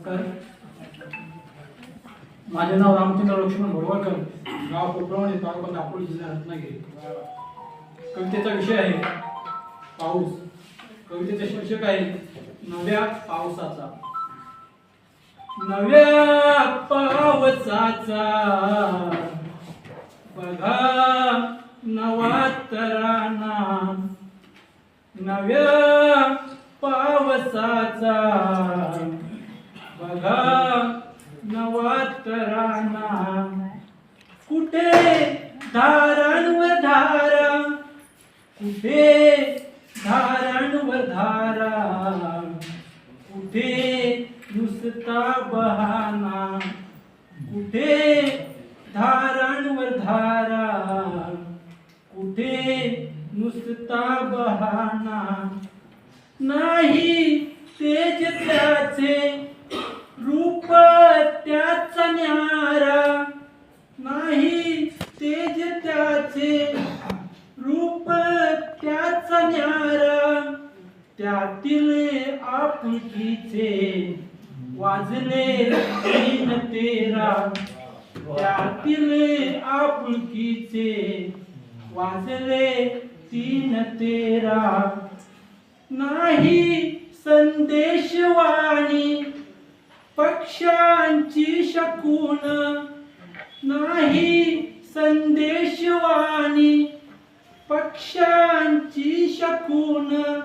नमस्कार. माझे नाव रामचंद्र लक्ष्मण भोरवाळकर, गाव कोपरवणे, तालुका दापोली, जिल्हा रत्नागिरी. कवितेचा विषय आहे पाऊस. कवितेचे शीर्षक आहे नव्या पावसाचा. नव्या पावसाचा बघा नवा तराना, नव्या पावसाचा बघा नवा तराना. कुठे धारांवर धारा, कुठे धारांवर धारा, कुठे नुसता बहाना, कुठे धारांवर धारा, कुठे नुसता बहाना. नाही तेज त्याचे रूप त्याचा न्यारा, नाही तेज त्याचे रूप त्याचा न्यारा. त्यातील आपुलकीचे वाजले तीन तेरा, त्यातील आपुलकीचे वाजले तीन तेरा. नाही संदेशवाणी पक्षांची शकून, नाही संदेशवाणी पक्षांची शकून.